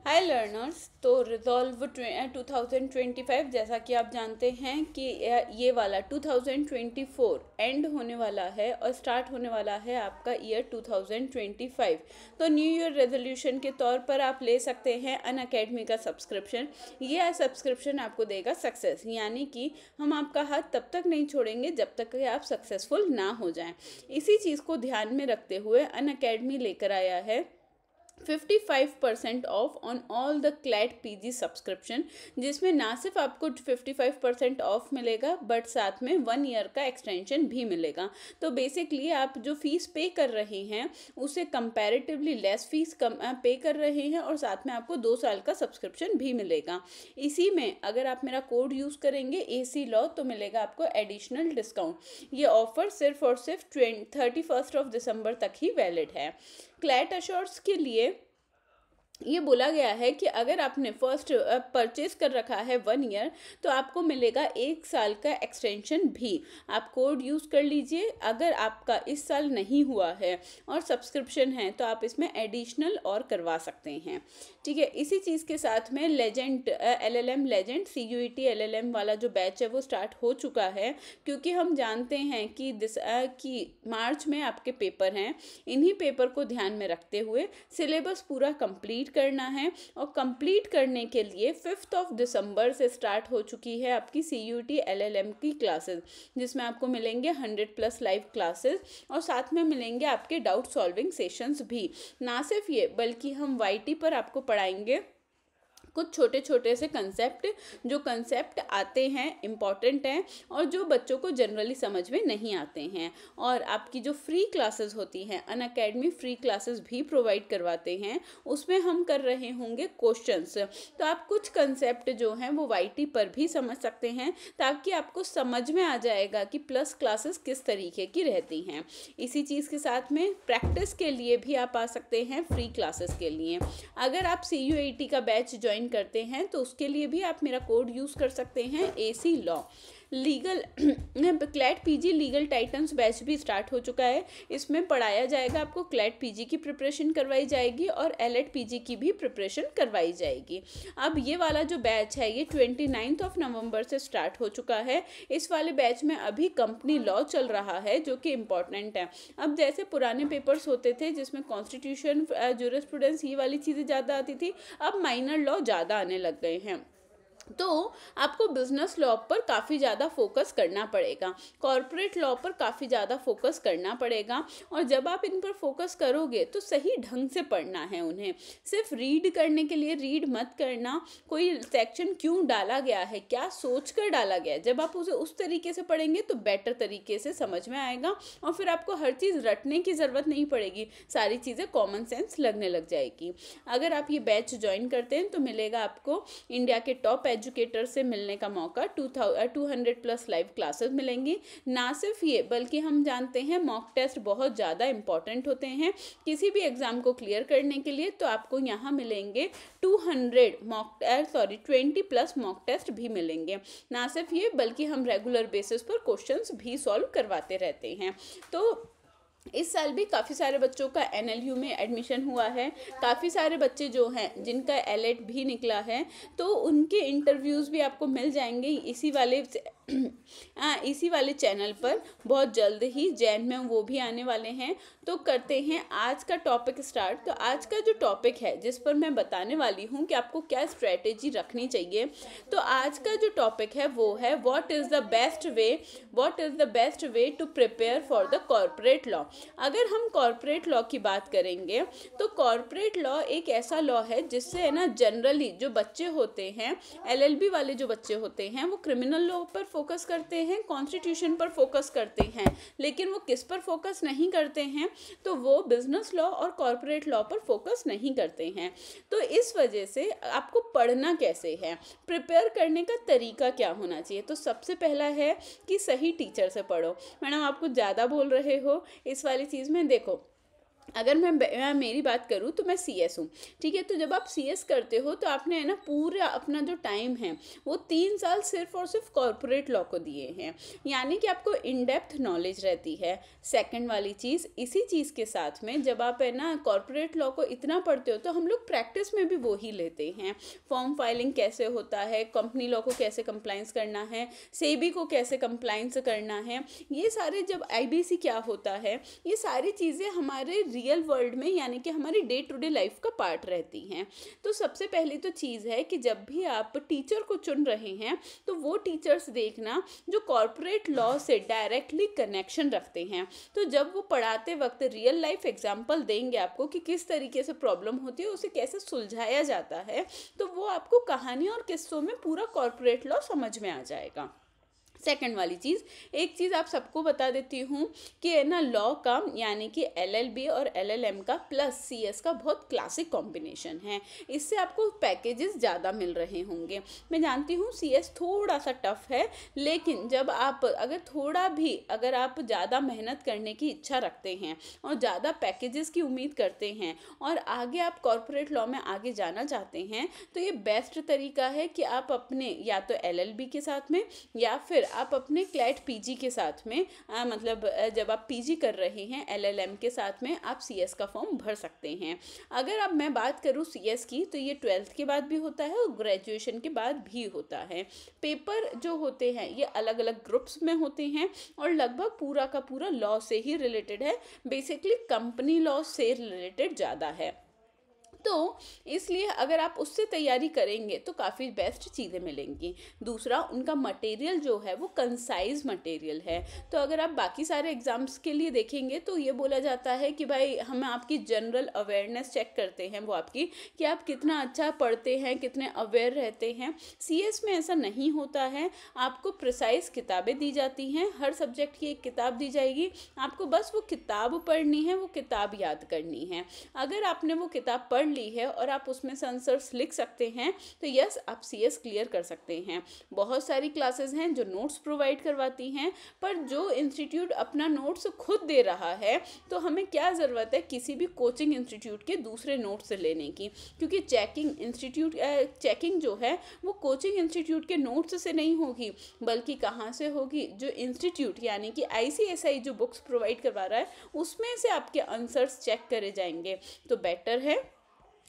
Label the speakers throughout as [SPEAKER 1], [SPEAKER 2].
[SPEAKER 1] हाय learners. तो resolve 2025 जैसा कि आप जानते हैं कि ये वाला 2024 एंड होने वाला है और स्टार्ट होने वाला है आपका ईयर 2025। तो न्यू ईयर रेजोल्यूशन के तौर पर आप ले सकते हैं अनअकैडमी का सब्सक्रिप्शन। ये सब्सक्रिप्शन आपको देगा सक्सेस, यानी कि हम आपका हाथ तब तक नहीं छोड़ेंगे जब तक कि आप सक्सेसफुल ना हो जाएं। इसी चीज़ को ध्यान में रखते हुए अनअकैडमी लेकर आया है 55% of on all the CLAT PG subscription, जिसमें ना सिर्फ आपको 55% ऑफ मिलेगा बट साथ में 1 ईयर का एक्सटेंशन भी मिलेगा। तो बेसिकली आप जो फीस पे कर रहे हैं उससे कंपैरेटिवली लेस फीस पे कर रहे हैं और साथ में आपको 2 साल का सब्सक्रिप्शन भी मिलेगा। इसी में अगर आप मेरा कोड यूज़ करेंगे AC लॉ तो मिलेगा आपको एडिशनल डिस्काउंट। ये ऑफर सिर्फ और सिर्फ 31 ऑफ दिसंबर तक ही वैलिड है। क्लैट अश्योर्स के लिए ये बोला गया है कि अगर आपने फर्स्ट परचेज कर रखा है 1 ईयर तो आपको मिलेगा 1 साल का एक्सटेंशन भी। आप कोड यूज़ कर लीजिए। अगर आपका इस साल नहीं हुआ है और सब्सक्रिप्शन है तो आप इसमें एडिशनल और करवा सकते हैं। ठीक है, इसी चीज़ के साथ में legend LLM legend CUET LLM वाला जो बैच है वो स्टार्ट हो चुका है, क्योंकि हम जानते हैं कि मार्च में आपके पेपर हैं। इन्हीं पेपर को ध्यान में रखते हुए सिलेबस पूरा कंप्लीट करना है और कंप्लीट करने के लिए 5 दिसंबर से स्टार्ट हो चुकी है आपकी CUET LLM की क्लासेस, जिसमें आपको मिलेंगे 100+ लाइव क्लासेस और साथ में मिलेंगे आपके डाउट सॉल्विंग सेशंस भी। ना सिर्फ ये बल्कि हम YT पर आपको पढ़ाएंगे कुछ छोटे छोटे से जो कंसेप्ट आते हैं, इम्पॉर्टेंट हैं और जो बच्चों को जनरली समझ में नहीं आते हैं। और आपकी जो फ्री क्लासेस होती हैं, अनअकैडमी फ्री क्लासेस भी प्रोवाइड करवाते हैं, उसमें हम कर रहे होंगे क्वेश्चंस। तो आप कुछ कंसेप्ट जो हैं वो YT पर भी समझ सकते हैं, ताकि आपको समझ में आ जाएगा कि प्लस क्लासेस किस तरीके की रहती हैं। इसी चीज़ के साथ में प्रैक्टिस के लिए भी आप आ सकते हैं फ्री क्लासेस के लिए। अगर आप CUET का बैच ज्वाइन करते हैं तो उसके लिए भी आप मेरा कोड यूज़ कर सकते हैं AC law. Legal CLAT PG legal titans batch भी स्टार्ट हो चुका है। इसमें पढ़ाया जाएगा, आपको क्लैट PG की प्रिपरेशन करवाई जाएगी और LET PG की भी प्रिपरेशन करवाई जाएगी। अब ये वाला जो बैच है ये 29 नवंबर से स्टार्ट हो चुका है। इस वाले बैच में अभी कंपनी लॉ चल रहा है, जो कि इम्पॉर्टेंट है। अब जैसे पुराने पेपर्स होते थे जिसमें कॉन्स्टिट्यूशन, ज्यूरिस्प्रूडेंस, ये वाली चीज़ें ज़्यादा आती थी, अब माइनर लॉ ज़्यादा आने लग गए हैं। तो आपको बिजनेस लॉ पर काफ़ी ज़्यादा फोकस करना पड़ेगा, कॉरपोरेट लॉ पर काफ़ी ज़्यादा फोकस करना पड़ेगा। और जब आप इन पर फोकस करोगे तो सही ढंग से पढ़ना है उन्हें। सिर्फ रीड करने के लिए रीड मत करना। कोई सेक्शन क्यों डाला गया है, क्या सोच कर डाला गया है, जब आप उसे उस तरीके से पढ़ेंगे तो बेटर तरीके से समझ में आएगा और फिर आपको हर चीज़ रटने की ज़रूरत नहीं पड़ेगी, सारी चीज़ें कॉमन सेंस लगने लग जाएगी। अगर आप ये बैच ज्वाइन करते हैं तो मिलेगा आपको इंडिया के टॉप एजुकेटर से मिलने का मौका। 200+ लाइव क्लासेस मिलेंगी। ना सिर्फ ये बल्कि हम जानते हैं मॉक टेस्ट बहुत ज़्यादा इंपॉर्टेंट होते हैं किसी भी एग्ज़ाम को क्लियर करने के लिए। तो आपको यहाँ मिलेंगे 20+ मॉक टेस्ट भी मिलेंगे। ना सिर्फ ये बल्कि हम रेगुलर बेसिस पर क्वेश्चंस भी सॉल्व करवाते रहते हैं। तो इस साल भी काफ़ी सारे बच्चों का NLU में एडमिशन हुआ है। काफ़ी सारे बच्चे जो हैं जिनका LET भी निकला है, तो उनके इंटरव्यूज़ भी आपको मिल जाएंगे इसी वाले चैनल पर बहुत जल्द ही। जैन में वो भी आने वाले हैं। तो करते हैं आज का टॉपिक स्टार्ट। तो आज का जो टॉपिक है जिस पर मैं बताने वाली हूँ कि आपको क्या स्ट्रेटेजी रखनी चाहिए, तो आज का जो टॉपिक है वो है what is the best way to prepare for the corporate law. अगर हम कॉर्पोरेट लॉ की बात करेंगे तो कॉर्पोरेट लॉ एक ऐसा लॉ है जिससे है ना, जनरली जो बच्चे होते हैं, LLB वाले जो बच्चे होते हैं, वो क्रिमिनल लॉ पर फोकस करते हैं, कॉन्स्टिट्यूशन पर फोकस करते हैं, लेकिन वो किस पर फोकस नहीं करते हैं, तो वो बिजनेस लॉ और कॉर्पोरेट लॉ पर फोकस नहीं करते हैं। तो इस वजह से आपको पढ़ना कैसे है, प्रिपेयर करने का तरीका क्या होना चाहिए। तो सबसे पहला है कि सही टीचर से पढ़ो। मैडम आप कुछ ज़्यादा बोल रहे हो इस वाली चीज़ में। देखो, अगर मैं मेरी बात करूँ तो मैं सीएस हूँ, ठीक है। तो जब आप सीएस करते हो तो आपने है ना पूरा अपना जो टाइम है वो 3 साल सिर्फ और सिर्फ कॉरपोरेट लॉ को दिए हैं, यानी कि आपको इन डेप्थ नॉलेज रहती है। सेकंड वाली चीज़, इसी चीज़ के साथ में जब आप है ना कॉरपोरेट लॉ को इतना पढ़ते हो तो हम लोग प्रैक्टिस में भी वो ही लेते हैं। फॉर्म फाइलिंग कैसे होता है, कंपनी लॉ को कैसे कंप्लाइंस करना है, सेबी को कैसे कंप्लाइंस करना है, ये सारे, जब आईबीसी क्या होता है, ये सारी चीज़ें हमारे रियल वर्ल्ड में यानी कि हमारी डे टू डे लाइफ का पार्ट रहती हैं। तो सबसे पहली तो चीज़ है कि जब भी आप टीचर को चुन रहे हैं तो वो टीचर्स देखना जो कॉरपोरेट लॉ से डायरेक्टली कनेक्शन रखते हैं। तो जब वो पढ़ाते वक्त रियल लाइफ एग्जांपल देंगे आपको कि किस तरीके से प्रॉब्लम होती है, उसे कैसे सुलझाया जाता है, तो वो आपको कहानियों और किस्सों में पूरा कॉरपोरेट लॉ समझ में आ जाएगा। सेकंड वाली चीज़, एक चीज़ आप सबको बता देती हूँ कि है ना लॉ का यानी कि एलएलबी और एलएलएम का प्लस सीएस का बहुत क्लासिक कॉम्बिनेशन है। इससे आपको पैकेजेस ज़्यादा मिल रहे होंगे। मैं जानती हूँ सीएस थोड़ा सा टफ है, लेकिन जब आप अगर आप ज़्यादा मेहनत करने की इच्छा रखते हैं और ज़्यादा पैकेजेस की उम्मीद करते हैं और आगे आप कॉरपोरेट लॉ में आगे जाना चाहते हैं, तो ये बेस्ट तरीका है कि आप अपने या तो एलएलबी के साथ में या फिर आप अपने क्लैट पीजी के साथ में जब आप पीजी कर रहे हैं एलएलएम के साथ में आप सीएस का फॉर्म भर सकते हैं। अगर अब मैं बात करूँ सीएस की, तो ये 12th के बाद भी होता है और ग्रेजुएशन के बाद भी होता है। पेपर जो होते हैं ये अलग अलग ग्रुप्स में होते हैं और लगभग पूरा का पूरा लॉ से ही रिलेटेड है, बेसिकली कंपनी लॉ से रिलेटेड ज़्यादा है। तो इसलिए अगर आप उससे तैयारी करेंगे तो काफ़ी बेस्ट चीज़ें मिलेंगी। दूसरा, उनका मटेरियल जो है वो कंसाइज मटेरियल है। तो अगर आप बाकी सारे एग्ज़ाम्स के लिए देखेंगे तो ये बोला जाता है कि भाई हम आपकी जनरल अवेयरनेस चेक करते हैं, वो आपकी कि आप कितना अच्छा पढ़ते हैं, कितने अवेयर रहते हैं। सीएस में ऐसा नहीं होता है। आपको प्रिसाइज किताबें दी जाती हैं, हर सब्जेक्ट की एक किताब दी जाएगी, आपको बस वो किताब पढ़नी है, वो किताब याद करनी है। अगर आपने वो किताब पढ़ ली है और आप उसमें आंसर्स लिख सकते हैं तो यस, आप सीएस क्लियर कर सकते हैं। बहुत सारी क्लासेस हैं जो नोट्स प्रोवाइड करवाती हैं, पर जो इंस्टीट्यूट अपना नोट्स खुद दे रहा है तो हमें क्या ज़रूरत है किसी भी कोचिंग इंस्टीट्यूट के दूसरे नोट्स लेने की, क्योंकि चेकिंग जो है वो कोचिंग इंस्टीट्यूट के नोट्स से नहीं होगी, बल्कि कहाँ से होगी, जो इंस्टीट्यूट यानी कि आईसीएसआई जो बुक्स प्रोवाइड करवा रहा है उसमें से आपके आंसर्स चेक करे जाएंगे। तो बेटर है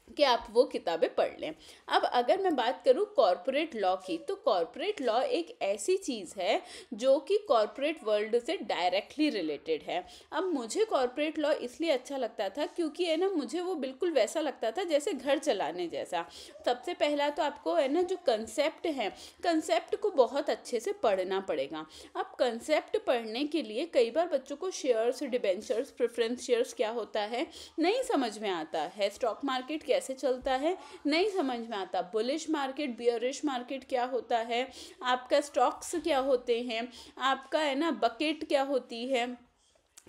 [SPEAKER 1] कि आप वो किताबें पढ़ लें। अब अगर मैं बात करूँ कॉरपोरेट लॉ की, तो कॉरपोरेट लॉ एक ऐसी चीज़ है जो कि कॉरपोरेट वर्ल्ड से डायरेक्टली रिलेटेड है। अब मुझे कॉरपोरेट लॉ इसलिए अच्छा लगता था क्योंकि है ना मुझे वो बिल्कुल वैसा लगता था जैसे घर चलाने जैसा। सबसे पहला तो आपको है ना जो कंसेप्ट है, कंसेप्ट को बहुत अच्छे से पढ़ना पड़ेगा। अब कंसेप्ट पढ़ने के लिए कई बार बच्चों को शेयर्स, डिबेंचर्स, प्रेफरेंस शेयर्स क्या होता है नहीं समझ में आता है, स्टॉक मार्केट कैसे चलता है नहीं समझ में आता, बुलिश मार्केट, बियरिश मार्केट क्या होता है, आपका स्टॉक्स क्या होते हैं, आपका है ना बकेट क्या होती है,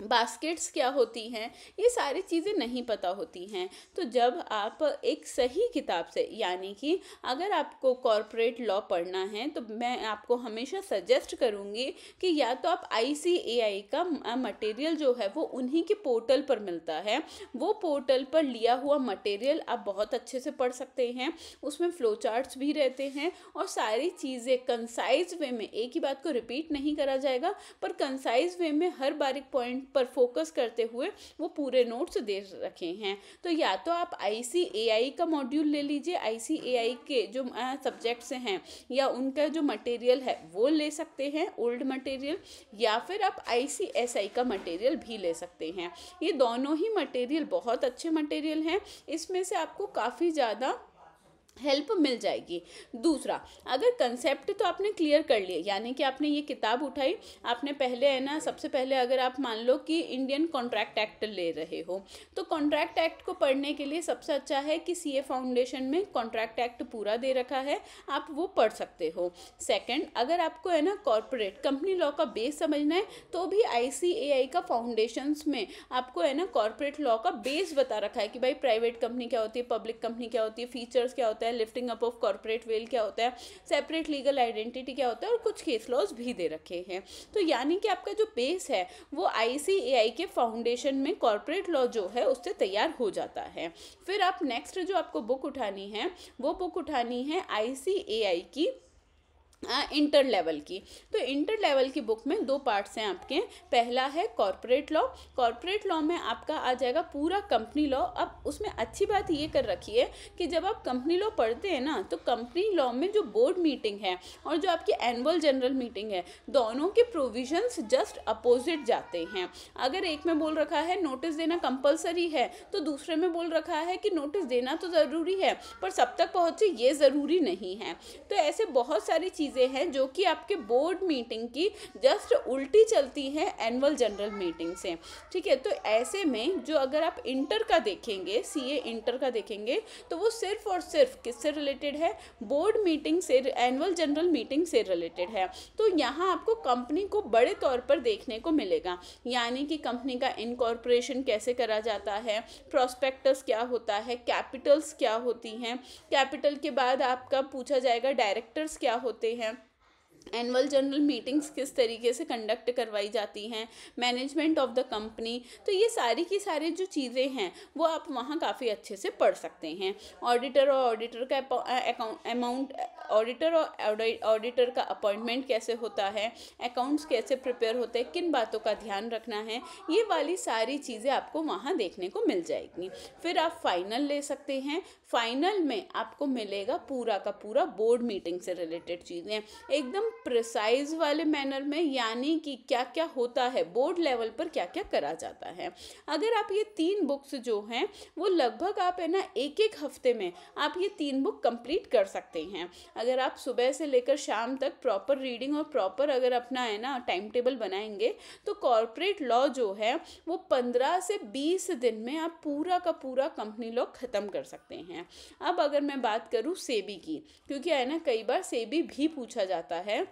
[SPEAKER 1] बास्केट्स क्या होती हैं, ये सारी चीज़ें नहीं पता होती हैं। तो जब आप एक सही किताब से, यानी कि अगर आपको कॉरपोरेट लॉ पढ़ना है तो मैं आपको हमेशा सजेस्ट करूँगी कि या तो आप आईसीएआई का मटेरियल जो है वो उन्हीं के पोर्टल पर मिलता है, वो पोर्टल पर लिया हुआ मटेरियल आप बहुत अच्छे से पढ़ सकते हैं। उसमें फ्लो चार्ट्स भी रहते हैं और सारी चीज़ें कंसाइज वे में, एक ही बात को रिपीट नहीं करा जाएगा पर कंसाइज वे में हर बारीक पॉइंट पर फोकस करते हुए वो पूरे नोट्स दे रखे हैं। तो या तो आप आईसीएआई का मॉड्यूल ले लीजिए, आईसीएआई के जो सब्जेक्ट्स हैं या उनका जो मटेरियल है वो ले सकते हैं, ओल्ड मटेरियल, या फिर आप आईसीएसआई का मटेरियल भी ले सकते हैं। ये दोनों ही मटेरियल बहुत अच्छे मटेरियल हैं, इसमें से आपको काफ़ी ज़्यादा हेल्प मिल जाएगी। दूसरा, अगर कंसेप्ट तो आपने क्लियर कर लिया, यानी कि आपने ये किताब उठाई, आपने पहले है ना सबसे पहले अगर आप मान लो कि इंडियन कॉन्ट्रैक्ट एक्ट ले रहे हो तो कॉन्ट्रैक्ट एक्ट को पढ़ने के लिए सबसे अच्छा है कि सीए फाउंडेशन में कॉन्ट्रैक्ट एक्ट पूरा दे रखा है, आप वो पढ़ सकते हो। सेकंड, अगर आपको है ना कॉर्पोरेट कंपनी लॉ का बेस समझना है तो भी आईसीएआई का फाउंडेशंस में आपको है ना कॉर्पोरेट लॉ का बेस बता रखा है कि भाई प्राइवेट कंपनी क्या होती है, पब्लिक कंपनी क्या होती है, फीचर्स क्या होता है, होता है, lifting up of corporate veil क्या होता है, सेपरेट लीगल आइडेंटिटी क्या होता है, और कुछ केस लॉज भी दे रखे हैं। तो यानी कि आपका जो बेस है वो ICAI के फाउंडेशन में कॉर्पोरेट लॉ जो है उससे तैयार हो जाता है। फिर आप नेक्स्ट जो आपको बुक उठानी है वो बुक उठानी है ICAI की इंटर लेवल की। तो इंटर लेवल की बुक में 2 पार्ट्स हैं आपके। पहला है कॉर्पोरेट लॉ। कॉर्पोरेट लॉ में आपका आ जाएगा पूरा कंपनी लॉ। अब उसमें अच्छी बात ये कर रखी है कि जब आप कंपनी लॉ पढ़ते हैं ना, तो कंपनी लॉ में जो बोर्ड मीटिंग है और जो आपकी एनुअल जनरल मीटिंग है, दोनों के प्रोविजंस जस्ट अपोजिट जाते हैं। अगर एक में बोल रखा है नोटिस देना कंपलसरी है, तो दूसरे में बोल रखा है कि नोटिस देना तो ज़रूरी है पर सब तक पहुँचे ये ज़रूरी नहीं है। तो ऐसे बहुत सारी चीज़ें हैं जो कि आपके बोर्ड मीटिंग की जस्ट उल्टी चलती हैं एनुअल जनरल मीटिंग से। ठीक है, तो ऐसे में जो अगर आप इंटर का देखेंगे, CA इंटर का देखेंगे, तो वो सिर्फ और सिर्फ किससे रिलेटेड है, बोर्ड मीटिंग से, एनुअल जनरल मीटिंग से रिलेटेड है। तो यहाँ आपको कंपनी को बड़े तौर पर देखने को मिलेगा, यानी कि कंपनी का इनकॉर्पोरेशन कैसे करा जाता है, प्रोस्पेक्टस क्या होता है, कैपिटल्स क्या होती हैं, कैपिटल के बाद आपका पूछा जाएगा डायरेक्टर्स क्या होते हैं, एनुअल जनरल मीटिंग्स किस तरीके से कंडक्ट करवाई जाती हैं, मैनेजमेंट ऑफ द कंपनी। तो ये सारी की सारी जो चीज़ें हैं वो आप वहाँ काफ़ी अच्छे से पढ़ सकते हैं। ऑडिटर और ऑडिटर का अमाउंट, ऑडिटर और ऑडिटर का अपॉइंटमेंट कैसे होता है, अकाउंट्स कैसे प्रिपेयर होते हैं, किन बातों का ध्यान रखना है, ये वाली सारी चीज़ें आपको वहाँ देखने को मिल जाएगी। फिर आप फाइनल ले सकते हैं। फाइनल में आपको मिलेगा पूरा का पूरा बोर्ड मीटिंग से रिलेटेड चीज़ें एकदम प्रिसाइज वाले मैनर में, यानी कि क्या क्या होता है बोर्ड लेवल पर, क्या क्या करा जाता है। अगर आप ये 3 बुक्स जो हैं वो लगभग आप है ना एक हफ्ते में आप ये 3 बुक कंप्लीट कर सकते हैं। अगर आप सुबह से लेकर शाम तक प्रॉपर रीडिंग और प्रॉपर अगर अपना है ना टाइम टेबल बनाएंगे, तो कॉर्पोरेट लॉ जो है वो 15 से 20 दिन में आप पूरा का पूरा कंपनी लॉ ख़त्म कर सकते हैं। अब अगर मैं बात करूँ सेबी की, क्योंकि है ना कई बार सेबी भी पूछा जाता है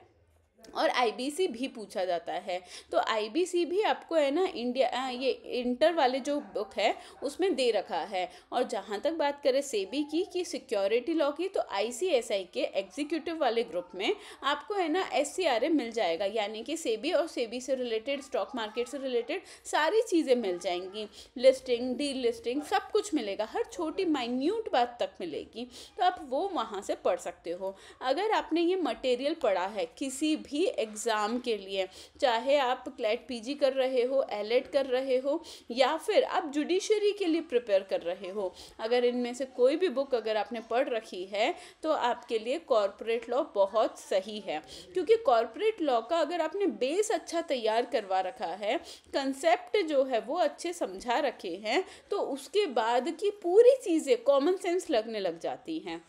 [SPEAKER 1] और IBC भी पूछा जाता है। तो IBC भी आपको है ना इंडिया ये इंटर वाले जो बुक है उसमें दे रखा है। और जहाँ तक बात करें सेबी की कि सिक्योरिटी लॉ की, तो ICSI के एग्जीक्यूटिव वाले ग्रुप में आपको है ना SCRA मिल जाएगा, यानी कि सेबी और सेबी से रिलेटेड, स्टॉक मार्केट से रिलेटेड सारी चीज़ें मिल जाएंगी, लिस्टिंग, डी लिस्टिंग सब कुछ मिलेगा, हर छोटी माइन्यूट बात तक मिलेगी। तो आप वो वहाँ से पढ़ सकते हो। अगर आपने ये मटेरियल पढ़ा है किसी भी एग्ज़ाम के लिए, चाहे आप क्लैट PG कर रहे हो, एलएड कर रहे हो, या फिर आप जुडिशरी के लिए प्रिपेयर कर रहे हो, अगर इनमें से कोई भी बुक अगर आपने पढ़ रखी है तो आपके लिए कॉर्पोरेट लॉ बहुत सही है। क्योंकि कॉर्पोरेट लॉ का अगर आपने बेस अच्छा तैयार करवा रखा है, कंसेप्ट जो है वो अच्छे समझा रखे हैं, तो उसके बाद की पूरी चीज़ें कॉमन सेंस लगने लग जाती हैं।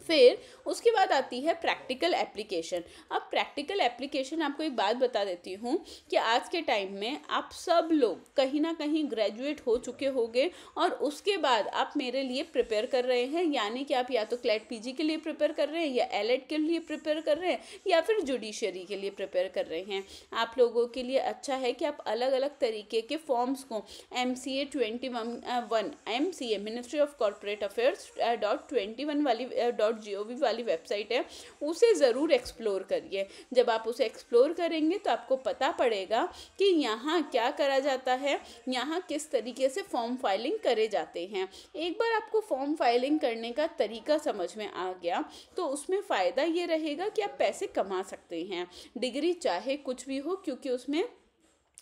[SPEAKER 1] फिर उसके बाद आती है प्रैक्टिकल एप्लीकेशन। अब प्रैक्टिकल एप्लीकेशन आपको एक बात बता देती हूँ कि आज के टाइम में आप सब लोग कहीं ना कहीं ग्रेजुएट हो चुके होंगे और उसके बाद आप मेरे लिए प्रिपेयर कर रहे हैं, यानी कि आप या तो क्लैट PG के लिए प्रिपेयर कर रहे हैं, या एलएड के लिए प्रिपेयर कर रहे हैं, या फिर जुडिशरी के लिए प्रिपेयर कर रहे हैं। आप लोगों के लिए अच्छा है कि आप अलग अलग तरीके के फॉर्म्स को MCA 21 MCA ministry of corporate affairs .21 वाली .gov वाली वेबसाइट है, उसे ज़रूर एक्सप्लोर करिए। जब आप उसे एक्सप्लोर करेंगे तो आपको पता पड़ेगा कि यहाँ क्या करा जाता है, यहाँ किस तरीके से फॉर्म फाइलिंग करे जाते हैं। एक बार आपको फॉर्म फाइलिंग करने का तरीका समझ में आ गया तो उसमें फ़ायदा ये रहेगा कि आप पैसे कमा सकते हैं, डिग्री चाहे कुछ भी हो, क्योंकि उसमें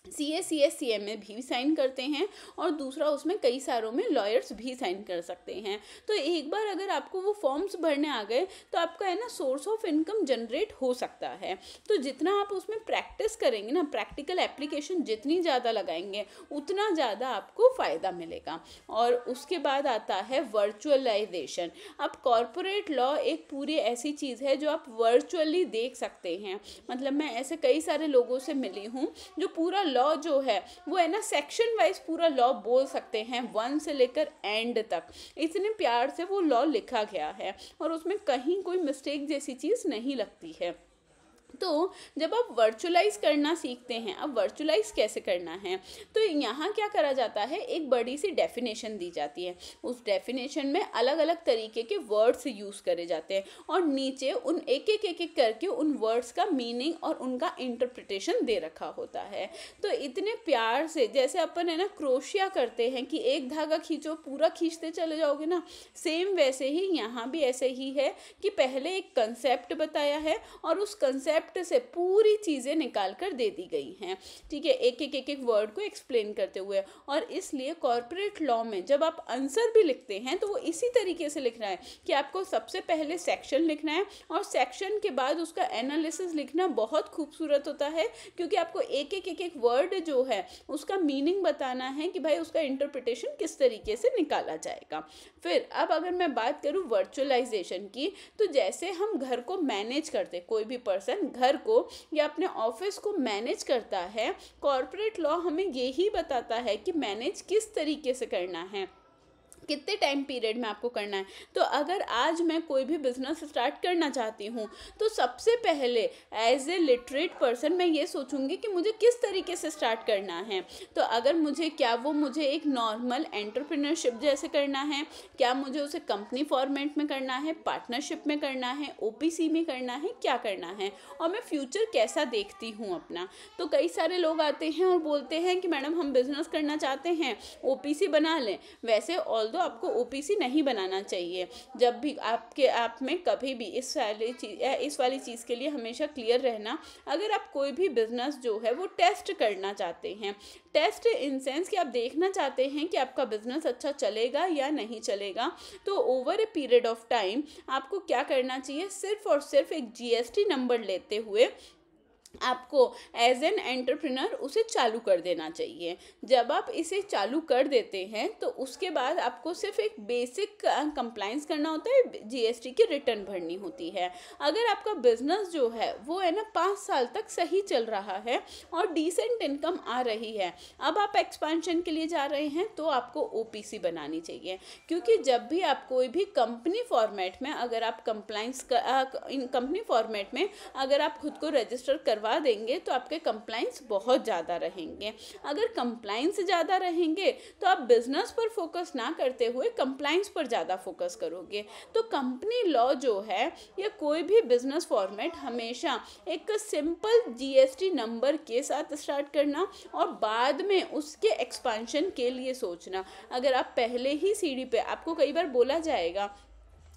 [SPEAKER 1] CA CS CMA भी साइन करते हैं और दूसरा उसमें कई सारों में लॉयर्स भी साइन कर सकते हैं। तो एक बार अगर आपको वो फॉर्म्स भरने आ गए तो आपका है ना सोर्स ऑफ इनकम जनरेट हो सकता है। तो जितना आप उसमें प्रैक्टिस करेंगे ना, प्रैक्टिकल एप्लीकेशन जितनी ज़्यादा लगाएंगे उतना ज़्यादा आपको फ़ायदा मिलेगा। और उसके बाद आता है वर्चुअलाइजेशन। अब कॉर्पोरेट लॉ एक पूरी ऐसी चीज़ है जो आप वर्चुअली देख सकते हैं। मतलब मैं ऐसे कई सारे लोगों से मिली हूँ जो पूरा लॉ जो है वो है ना सेक्शन वाइज पूरा लॉ बोल सकते हैं, 1 से लेकर एंड तक। इतने प्यार से वो लॉ लिखा गया है और उसमें कहीं कोई मिस्टेक जैसी चीज़ नहीं लगती है। तो जब आप वर्चुअलाइज करना सीखते हैं, अब वर्चुअलाइज कैसे करना है, तो यहाँ क्या करा जाता है, एक बड़ी सी डेफिनेशन दी जाती है। उस डेफिनेशन में अलग अलग तरीके के वर्ड्स यूज़ करे जाते हैं और नीचे उन एक करके उन वर्ड्स का मीनिंग और उनका इंटरप्रिटेशन दे रखा होता है। तो इतने प्यार से, जैसे अपन है ना क्रोशिया करते हैं कि एक धागा खींचो पूरा खींचते चले जाओगे ना, सेम वैसे ही यहाँ भी ऐसे ही है कि पहले एक कंसेप्ट बताया है और उस कंसेप्ट से पूरी चीज़ें निकाल कर दे दी गई हैं। ठीक है, एक वर्ड को एक्सप्लेन करते हुए। और इसलिए कॉर्पोरेट लॉ में जब आप आंसर भी लिखते हैं तो वो इसी तरीके से लिखना है कि आपको सबसे पहले सेक्शन लिखना है और सेक्शन के बाद उसका एनालिसिस लिखना बहुत खूबसूरत होता है, क्योंकि आपको एक वर्ड जो है उसका मीनिंग बताना है कि भाई उसका इंटरप्रिटेशन किस तरीके से निकाला जाएगा। फिर अब अगर मैं बात करूँ वर्चुअलाइजेशन की, तो जैसे हम घर को मैनेज करते, कोई भी पर्सन घर को या अपने ऑफिस को मैनेज करता है, कॉर्पोरेट लॉ हमें यही बताता है कि मैनेज किस तरीके से करना है, कितने टाइम पीरियड में आपको करना है। तो अगर आज मैं कोई भी बिजनेस स्टार्ट करना चाहती हूँ तो सबसे पहले एज ए लिटरेट पर्सन मैं ये सोचूंगी कि मुझे किस तरीके से स्टार्ट करना है। तो अगर मुझे एक नॉर्मल एंटरप्रेन्योरशिप जैसे करना है, क्या मुझे उसे कंपनी फॉर्मेट में करना है, पार्टनरशिप में करना है, ओपीसी में करना है, क्या करना है, और मैं फ्यूचर कैसा देखती हूँ अपना। तो कई सारे लोग आते हैं और बोलते हैं कि मैडम हम बिजनेस करना चाहते हैं, ओपीसी बना लें। वैसे ऑल्दो आपको ओपीसी नहीं बनाना चाहिए। जब भी आप में कभी भी इस वाली चीज़ के लिए हमेशा क्लियर रहना, अगर आप कोई भी बिजनेस जो है वो टेस्ट करना चाहते हैं, टेस्ट इन सेंस कि आप देखना चाहते हैं कि आपका बिजनेस अच्छा चलेगा या नहीं चलेगा, तो over a period of time आपको क्या करना चाहिए, सिर्फ और सिर्फ एक जीएसटी नंबर लेते हुए आपको एज एन एंटरप्रेन्योर उसे चालू कर देना चाहिए। जब आप इसे चालू कर देते हैं तो उसके बाद आपको सिर्फ एक बेसिक कंप्लाइंस करना होता है, जीएसटी की रिटर्न भरनी होती है। अगर आपका बिजनेस जो है वो है ना 5 साल तक सही चल रहा है और डिसेंट इनकम आ रही है, अब आप एक्सपेंशन के लिए जा रहे हैं, तो आपको ओपीसी बनानी चाहिए। क्योंकि जब भी आप कोई भी कंपनी फॉर्मेट में अगर आप कंपनी फॉर्मेट में अगर आप खुद को रजिस्टर करवा देंगे तो आपके कंप्लाइंस बहुत ज़्यादा रहेंगे। अगर कंप्लाइंस ज़्यादा रहेंगे तो आप बिजनेस पर फोकस ना करते हुए कंप्लाइंस पर ज़्यादा फोकस करोगे। तो कंपनी लॉ जो है या कोई भी बिजनेस फॉर्मेट हमेशा एक सिंपल जीएसटी नंबर के साथ स्टार्ट करना और बाद में उसके एक्सपेंशन के लिए सोचना। अगर आप पहले ही सीढ़ी पे, आपको कई बार बोला जाएगा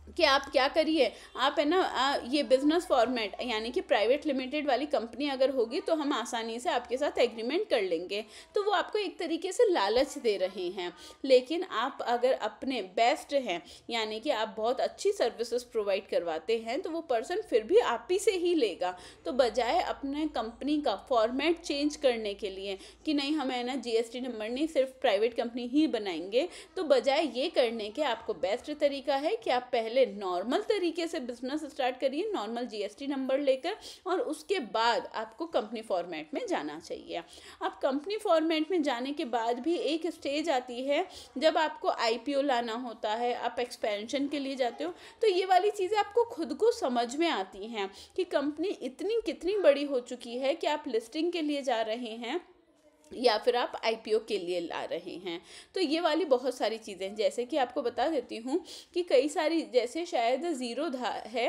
[SPEAKER 1] कि आप क्या करिए, आप है ना ये बिज़नेस फॉर्मेट यानी कि प्राइवेट लिमिटेड वाली कंपनी अगर होगी तो हम आसानी से आपके साथ एग्रीमेंट कर लेंगे, तो वो आपको एक तरीके से लालच दे रहे हैं। लेकिन आप अगर अपने बेस्ट हैं यानी कि आप बहुत अच्छी सर्विसेज प्रोवाइड करवाते हैं तो वो पर्सन फिर भी आप ही से ही लेगा। तो बजाय अपने कंपनी का फॉर्मेट चेंज करने के लिए कि नहीं हमें ना जीएसटी नंबर नहीं, सिर्फ प्राइवेट कंपनी ही बनाएंगे, तो बजाय ये करने के आपको बेस्ट तरीका है कि आप पहले नॉर्मल तरीके से बिजनेस स्टार्ट करिए, नॉर्मल जीएसटी नंबर लेकर, और उसके बाद आपको कंपनी फॉर्मेट में जाना चाहिए। अब कंपनी फॉर्मेट में जाने के बाद भी एक स्टेज आती है जब आपको आईपीओ लाना होता है, आप एक्सपेंशन के लिए जाते हो, तो ये वाली चीज़ें आपको खुद को समझ में आती हैं कि कंपनी कितनी बड़ी हो चुकी है कि आप लिस्टिंग के लिए जा रहे हैं या फिर आप आईपीओ के लिए ला रहे हैं। तो ये वाली बहुत सारी चीज़ें, जैसे कि आपको बता देती हूँ कि कई सारी, जैसे शायद जीरोधा है,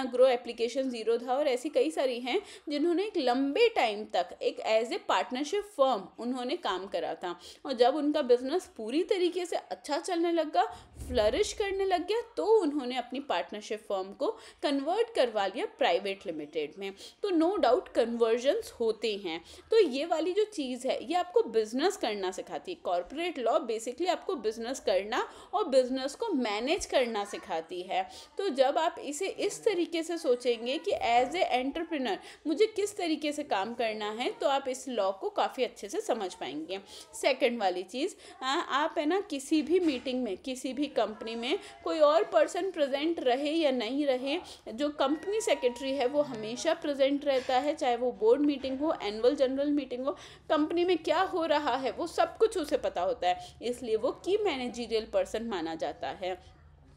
[SPEAKER 1] ग्रो एप्लीकेशन जीरोधा, और ऐसी कई सारी हैं जिन्होंने एक लंबे टाइम तक एक एज ए पार्टनरशिप फर्म उन्होंने काम करा था, और जब उनका बिजनेस पूरी तरीके से अच्छा चलने लगा, फ्लरिश करने लग गया, तो उन्होंने अपनी पार्टनरशिप फर्म को कन्वर्ट करवा लिया प्राइवेट लिमिटेड में। तो नो डाउट कन्वर्जन्स होते हैं। तो ये वाली जो चीज़ है ये आपको बिजनेस करना सिखाती है। कॉर्पोरेट लॉ बेसिकली आपको बिजनेस करना और बिजनेस को मैनेज करना सिखाती है। तो जब आप इसे इस तरीके से सोचेंगे कि एज ए एंटरप्रेन्योर मुझे किस तरीके से काम करना है, तो आप इस लॉ को काफ़ी अच्छे से समझ पाएंगे। सेकंड वाली चीज़, आप है ना किसी भी मीटिंग में, किसी भी कंपनी में कोई और पर्सन प्रेजेंट रहे या नहीं रहे, जो कंपनी सेक्रेटरी है वो हमेशा प्रेजेंट रहता है, चाहे वो बोर्ड मीटिंग हो, एनुअल जनरल मीटिंग हो, कंपनी में क्या हो रहा है वो सब कुछ उसे पता होता है, इसलिए वो की मैनेजरियल पर्सन माना जाता है।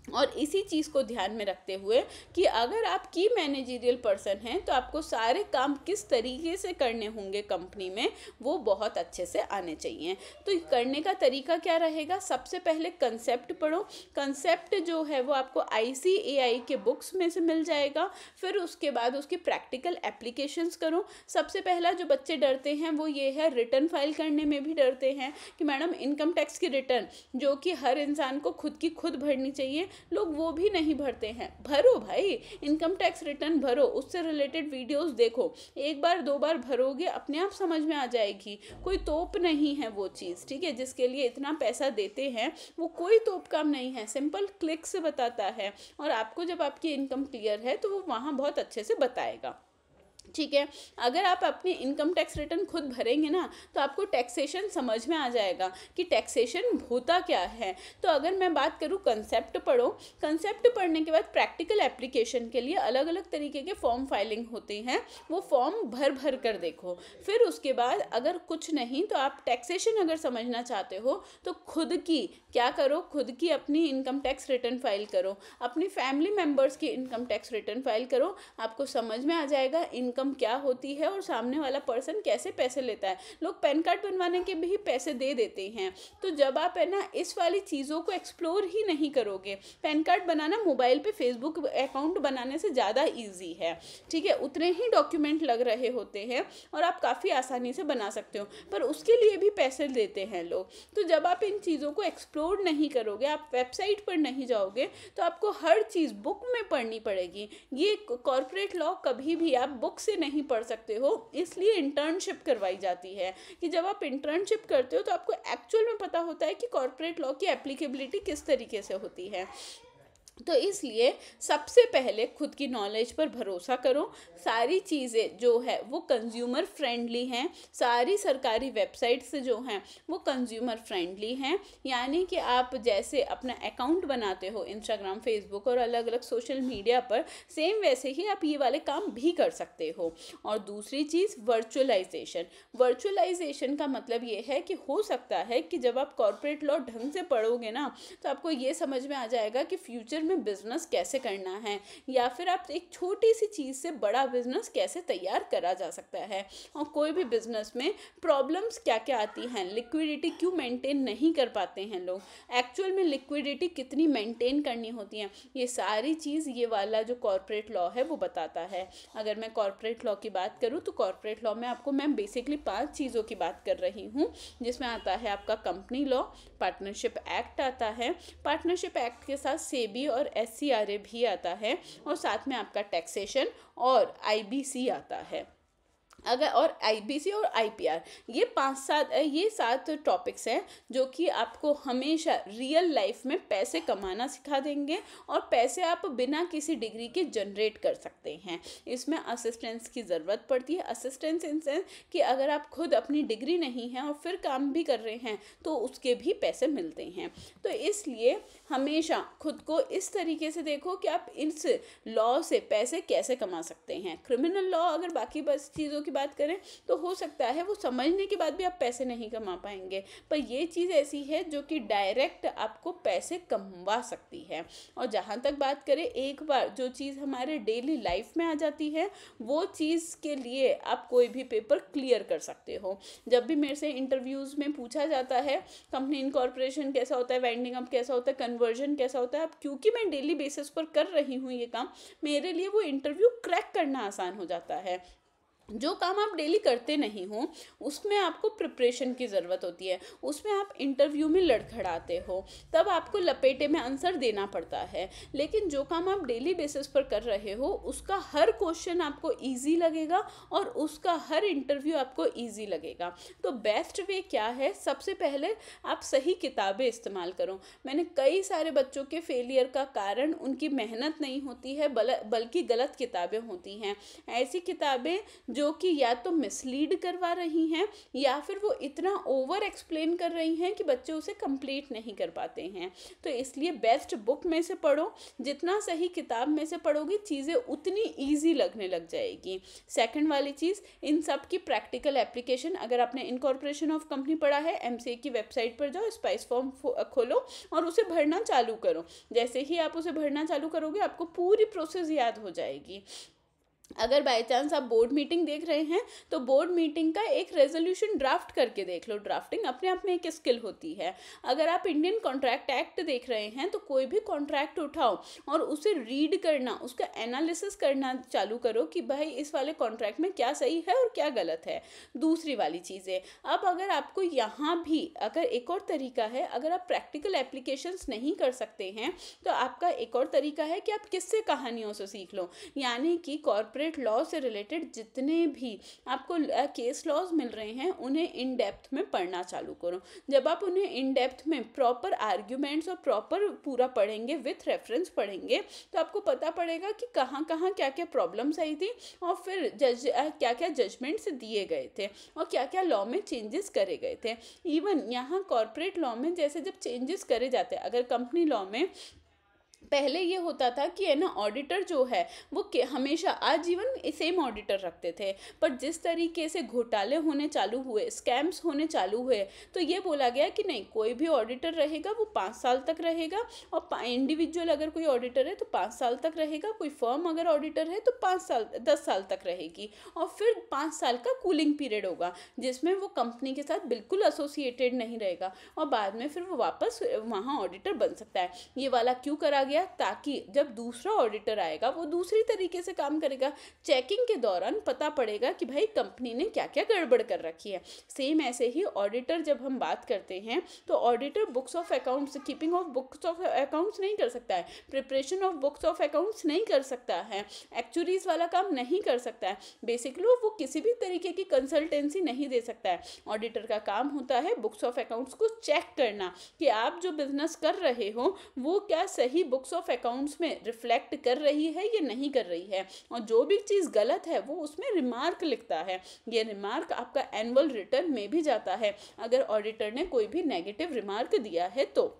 [SPEAKER 1] और इसी चीज़ को ध्यान में रखते हुए कि अगर आप की मैनेजरियल पर्सन हैं तो आपको सारे काम किस तरीके से करने होंगे कंपनी में, वो बहुत अच्छे से आने चाहिए। तो करने का तरीका क्या रहेगा, सबसे पहले कंसेप्ट पढ़ो। कंसेप्ट जो है वो आपको ICAI के बुक्स में से मिल जाएगा। फिर उसके बाद उसकी प्रैक्टिकल एप्लीकेशंस करो। सबसे पहला जो बच्चे डरते हैं वो ये है, रिटर्न फाइल करने में भी डरते हैं कि मैडम इनकम टैक्स की रिटर्न जो कि हर इंसान को खुद की खुद भरनी चाहिए, लोग वो भी नहीं भरते हैं। भरो भाई, इनकम टैक्स रिटर्न भरो, उससे रिलेटेड वीडियोस देखो, एक बार दो बार भरोगे अपने आप समझ में आ जाएगी। कोई तोप नहीं है वो चीज़, ठीक है, जिसके लिए इतना पैसा देते हैं वो कोई तोप काम नहीं है, सिंपल क्लिक से बताता है। और आपको जब आपकी इनकम क्लियर है तो वो वहाँ बहुत अच्छे से बताएगा, ठीक है। अगर आप अपनी इनकम टैक्स रिटर्न खुद भरेंगे ना तो आपको टैक्सेशन समझ में आ जाएगा कि टैक्सेशन होता क्या है। तो अगर मैं बात करूँ, कंसेप्ट पढ़ो। कंसेप्ट पढ़ने के बाद प्रैक्टिकल एप्लीकेशन के लिए अलग अलग तरीके के फॉर्म फाइलिंग होते हैं, वो फॉर्म भर भर कर देखो। फिर उसके बाद अगर कुछ नहीं तो आप टैक्सेशन अगर समझना चाहते हो तो खुद की क्या करो, खुद की अपनी इनकम टैक्स रिटर्न फाइल करो, अपनी फैमिली मेम्बर्स की इनकम टैक्स रिटर्न फाइल करो। आपको समझ में आ जाएगा इनकम क्या होती है और सामने वाला पर्सन कैसे पैसे लेता है। लोग पैन कार्ड बनवाने के भी पैसे दे देते हैं। तो जब आप है ना इस वाली चीज़ों को एक्सप्लोर ही नहीं करोगे, पैन कार्ड बनाना मोबाइल पे फेसबुक अकाउंट बनाने से ज़्यादा ईजी है, ठीक है, उतने ही डॉक्यूमेंट लग रहे होते हैं और आप काफ़ी आसानी से बना सकते हो, पर उसके लिए भी पैसे देते हैं लोग। तो जब आप इन चीज़ों को एक्सप्लोर नहीं करोगे, आप वेबसाइट पर नहीं जाओगे, तो आपको हर चीज़ बुक में पढ़नी पड़ेगी। ये कॉर्पोरेट लॉ कभी भी आप बुक से नहीं पढ़ सकते हो, इसलिए इंटर्नशिप करवाई जाती है कि जब आप इंटर्नशिप करते हो तो आपको एक्चुअल में पता होता है कि कॉर्पोरेट लॉ की एप्लीकेबिलिटी किस तरीके से होती है। तो इसलिए सबसे पहले खुद की नॉलेज पर भरोसा करो। सारी चीज़ें जो है वो कंज्यूमर फ्रेंडली हैं, सारी सरकारी वेबसाइट्स जो हैं वो कंज्यूमर फ्रेंडली हैं। यानी कि आप जैसे अपना अकाउंट बनाते हो इंस्टाग्राम, फेसबुक और अलग अलग सोशल मीडिया पर, सेम वैसे ही आप ये वाले काम भी कर सकते हो। और दूसरी चीज़ वर्चुअलाइजेशन। वर्चुअलाइजेशन का मतलब ये है कि हो सकता है कि जब आप कॉर्पोरेट लॉ ढंग से पढ़ोगे ना तो आपको ये समझ में आ जाएगा कि फ्यूचर में बिजनेस कैसे करना है, या फिर आप एक छोटी सी चीज़ से बड़ा बिजनेस कैसे तैयार करा जा सकता है। और कोई भी बिजनेस में प्रॉब्लम्स क्या क्या आती हैं, लिक्विडिटी क्यों मेंटेन नहीं कर पाते हैं लोग, एक्चुअल में लिक्विडिटी कितनी मेंटेन करनी होती है, ये सारी चीज़ ये वाला जो कॉर्पोरेट लॉ है वो बताता है। अगर मैं कॉर्पोरेट लॉ की बात करूँ तो कॉर्पोरेट लॉ में आपको मैं बेसिकली 5 चीज़ों की बात कर रही हूँ, जिसमें आता है आपका कंपनी लॉ, पार्टनरशिप एक्ट आता है, पार्टनरशिप एक्ट के साथ सेबी और SCRA भी आता है, और साथ में आपका टैक्सेशन और IBC आता है। अगर और IBC और IPR, ये 7 टॉपिक्स हैं जो कि आपको हमेशा रियल लाइफ में पैसे कमाना सिखा देंगे, और पैसे आप बिना किसी डिग्री के जनरेट कर सकते हैं। इसमें असिस्टेंस की ज़रूरत पड़ती है। असिस्टेंस इन सेंस कि अगर आप खुद अपनी डिग्री नहीं है और फिर काम भी कर रहे हैं तो उसके भी पैसे मिलते हैं। तो इसलिए हमेशा खुद को इस तरीके से देखो कि आप इस लॉ से पैसे कैसे कमा सकते हैं। क्रिमिनल लॉ अगर बाकी बस चीज़ों की बात करें तो हो सकता है वो समझने के बाद भी आप पैसे नहीं कमा पाएंगे, पर ये चीज़ ऐसी है जो कि डायरेक्ट आपको पैसे कमवा सकती है। और जहाँ तक बात करें, एक बार जो चीज़ हमारे डेली लाइफ में आ जाती है वो चीज़ के लिए आप कोई भी पेपर क्लियर कर सकते हो। जब भी मेरे से इंटरव्यूज़ में पूछा जाता है कंपनी इनकॉर्पोरेशन कैसा होता है, वाइंडिंग अप कैसा होता है, कन्वर्जन कैसा होता है, अब क्योंकि मैं डेली बेसिस पर कर रही हूँ ये काम, मेरे लिए वो इंटरव्यू क्रैक करना आसान हो जाता है। जो काम आप डेली करते नहीं हो उसमें आपको प्रिपरेशन की ज़रूरत होती है, उसमें आप इंटरव्यू में लड़खड़ाते हो, तब आपको लपेटे में आंसर देना पड़ता है। लेकिन जो काम आप डेली बेसिस पर कर रहे हो उसका हर क्वेश्चन आपको इजी लगेगा और उसका हर इंटरव्यू आपको इजी लगेगा। तो बेस्ट वे क्या है, सबसे पहले आप सही किताबें इस्तेमाल करो। मैंने कई सारे बच्चों के फेलियर का कारण उनकी मेहनत नहीं होती है बल्कि गलत किताबें होती हैं। ऐसी किताबें जो कि या तो मिसलीड करवा रही हैं या फिर वो इतना ओवर एक्सप्लेन कर रही हैं कि बच्चे उसे कंप्लीट नहीं कर पाते हैं। तो इसलिए बेस्ट बुक में से पढ़ो, जितना सही किताब में से पढ़ोगी चीज़ें उतनी ईजी लगने लग जाएगी। सेकंड वाली चीज़, इन सब की प्रैक्टिकल एप्लीकेशन। अगर आपने इनकॉर्पोरेशन ऑफ कंपनी पढ़ा है, एमसीए की वेबसाइट पर जाओ, स्पाइस फॉर्म खोलो और उसे भरना चालू करो। जैसे ही आप उसे भरना चालू करोगे आपको पूरी प्रोसेस याद हो जाएगी। अगर बाय चांस आप बोर्ड मीटिंग देख रहे हैं तो बोर्ड मीटिंग का एक रेजोल्यूशन ड्राफ्ट करके देख लो। ड्राफ्टिंग अपने आप में एक स्किल होती है। अगर आप इंडियन कॉन्ट्रैक्ट एक्ट देख रहे हैं तो कोई भी कॉन्ट्रैक्ट उठाओ और उसे रीड करना, उसका एनालिसिस करना चालू करो कि भाई इस वाले कॉन्ट्रैक्ट में क्या सही है और क्या गलत है। दूसरी वाली चीज़ें, अब अगर आपको यहाँ भी अगर एक और तरीका है, अगर आप प्रैक्टिकल एप्लीकेशंस नहीं कर सकते हैं तो आपका एक और तरीका है कि आप किससे कहानियों से सीख लो। यानी कि कॉर्पोरेट लॉ से रिलेटेड जितने भी आपको केस लॉज मिल रहे हैं उन्हें इन डेप्थ में पढ़ना चालू करो। जब आप उन्हें इन डेप्थ में प्रॉपर आर्ग्यूमेंट्स और प्रॉपर पूरा पढ़ेंगे, विथ रेफरेंस पढ़ेंगे, तो आपको पता पड़ेगा कि कहाँ कहाँ क्या क्या प्रॉब्लम्स आई थी और फिर क्या क्या जजमेंट्स दिए गए थे और क्या क्या लॉ में चेंजेस करे गए थे। इवन यहाँ कॉर्पोरेट लॉ में जैसे जब चेंजेस करे जाते हैं, अगर कंपनी लॉ में पहले ये होता था कि है ना, ऑडिटर जो है वो हमेशा आजीवन सेम ऑडिटर रखते थे, पर जिस तरीके से घोटाले होने चालू हुए, स्कैम्स होने चालू हुए, तो ये बोला गया कि नहीं, कोई भी ऑडिटर रहेगा वो 5 साल तक रहेगा और इंडिविजुअल अगर कोई ऑडिटर है तो 5 साल तक रहेगा, कोई फर्म अगर ऑडिटर है तो 10 साल तक रहेगी और फिर 5 साल का कूलिंग पीरियड होगा जिसमें वो कंपनी के साथ बिल्कुल एसोसिएटेड नहीं रहेगा और बाद में फिर वो वापस वहाँ ऑडिटर बन सकता है। ये वाला क्यों करा गया? ताकि जब दूसरा ऑडिटर आएगा वो दूसरी तरीके से काम करेगा। चेकिंग के दौरान पता पड़ेगा कि भाई कंपनी ने क्या क्या गड़बड़ कर रखी है। सेम ऐसे ही ऑडिटर जब हम बात करते हैं तो auditor books of accounts, keeping of books of accounts नहीं कर सकता है, preparation of books of accounts नहीं कर सकता है, एक्चुअरीज वाला काम नहीं कर सकता है। बेसिकली वो किसी भी तरीके की कंसल्टेंसी नहीं दे सकता है। ऑडिटर का काम होता है बुक्स ऑफ अकाउंट्स को चेक करना कि आप जो बिजनेस कर रहे हो वो क्या सही बुक्स ऑफ अकाउंट्स में रिफ्लेक्ट कर रही है या नहीं कर रही है, और जो भी चीज़ गलत है वो उसमें रिमार्क लिखता है। ये रिमार्क आपका एनुअल रिटर्न में भी जाता है अगर ऑडिटर ने कोई भी नेगेटिव रिमार्क दिया है तो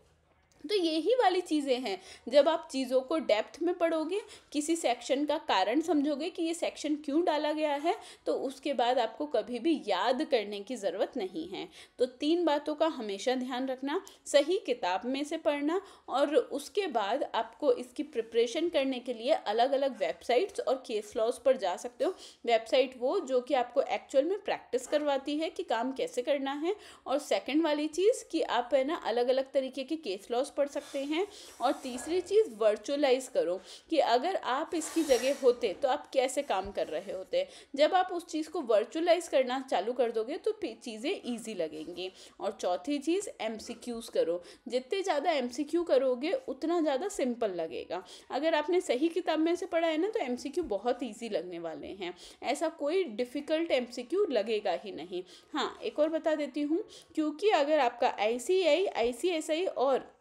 [SPEAKER 1] यही वाली चीज़ें हैं। जब आप चीज़ों को डेप्थ में पढ़ोगे, किसी सेक्शन का कारण समझोगे कि ये सेक्शन क्यों डाला गया है, तो उसके बाद आपको कभी भी याद करने की ज़रूरत नहीं है। तो 3 बातों का हमेशा ध्यान रखना, सही किताब में से पढ़ना, और उसके बाद आपको इसकी प्रिपरेशन करने के लिए अलग अलग वेबसाइट्स और केस लॉज पर जा सकते हो। वेबसाइट वो जो कि आपको एक्चुअल में प्रैक्टिस करवाती है कि काम कैसे करना है, और सेकेंड वाली चीज़ कि आप है ना अलग अलग तरीके के केस लॉज पढ़ सकते हैं, और तीसरी चीज़ वर्चुअलाइज करो कि अगर आप इसकी जगह होते तो आप कैसे काम कर रहे होते। जब आप उस चीज़ को वर्चुअलाइज करना चालू कर दोगे तो चीज़ें ईजी लगेंगी। और चौथी चीज़, एमसीक्यूज़ करो। जितने ज़्यादा एमसीक्यू करोगे उतना ज़्यादा सिंपल लगेगा। अगर आपने सही किताब में से पढ़ा है ना तो एमसीक्यू बहुत ईजी लगने वाले हैं, ऐसा कोई डिफ़िकल्ट एमसीक्यू लगेगा ही नहीं। हाँ, एक और बता देती हूँ, क्योंकि अगर आपका ICAI, ICSI और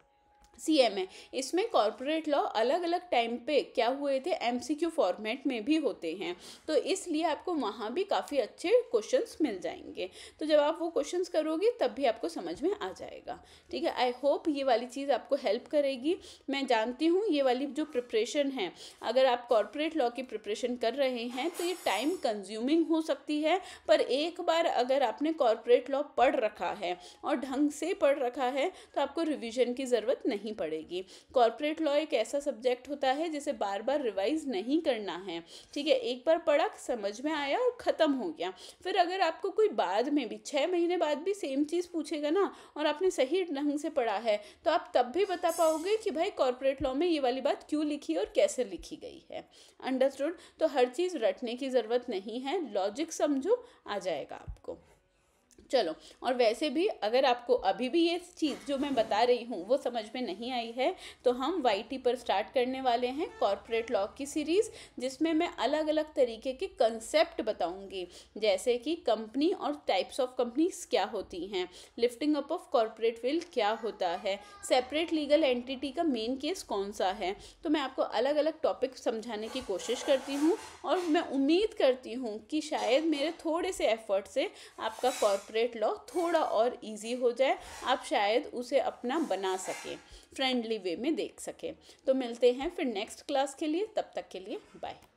[SPEAKER 1] CMA, इसमें कॉर्पोरेट लॉ अलग अलग टाइम पे क्या हुए थे, MCQ फॉर्मेट में भी होते हैं, तो इसलिए आपको वहाँ भी काफ़ी अच्छे क्वेश्चंस मिल जाएंगे। तो जब आप वो क्वेश्चंस करोगे तब भी आपको समझ में आ जाएगा। ठीक है, आई होप ये वाली चीज़ आपको हेल्प करेगी। मैं जानती हूँ ये वाली जो प्रिपरेशन है, अगर आप कॉर्पोरेट लॉ की प्रिपरेशन कर रहे हैं तो ये टाइम कंज्यूमिंग हो सकती है, पर एक बार अगर आपने कॉर्पोरेट लॉ पढ़ रखा है और ढंग से पढ़ रखा है तो आपको रिविजन की ज़रूरत नहीं पड़ेगी। कॉर्पोरेट लॉ एक ऐसा सब्जेक्ट होता है जिसे बार बार रिवाइज नहीं करना है। ठीक है, एक बार पढ़ा, समझ में आया और ख़त्म हो गया। फिर अगर आपको कोई बाद में भी 6 महीने बाद भी सेम चीज़ पूछेगा ना और आपने सही ढंग से पढ़ा है तो आप तब भी बता पाओगे कि भाई कॉर्पोरेट लॉ में ये वाली बात क्यों लिखी और कैसे लिखी गई है। अंडरस्टूड? तो हर चीज़ रटने की ज़रूरत नहीं है, लॉजिक समझो, आ जाएगा आपको। चलो, और वैसे भी अगर आपको अभी भी ये चीज़ जो मैं बता रही हूँ वो समझ में नहीं आई है, तो हम वाईटी पर स्टार्ट करने वाले हैं कॉर्पोरेट लॉ की सीरीज़, जिसमें मैं अलग अलग तरीके के कंसेप्ट बताऊंगी, जैसे कि कंपनी और टाइप्स ऑफ कंपनीज क्या होती हैं, lifting up of corporate will क्या होता है, सेपरेट लीगल एंटिटी का मेन केस कौन सा है। तो मैं आपको अलग अलग टॉपिक समझाने की कोशिश करती हूँ, और मैं उम्मीद करती हूँ कि शायद मेरे थोड़े से एफर्ट से आपका कॉर्पोरेट लॉ थोड़ा और इजी हो जाए, आप शायद उसे अपना बना सकें, फ्रेंडली वे में देख सकें। तो मिलते हैं फिर नेक्स्ट क्लास के लिए, तब तक के लिए बाय।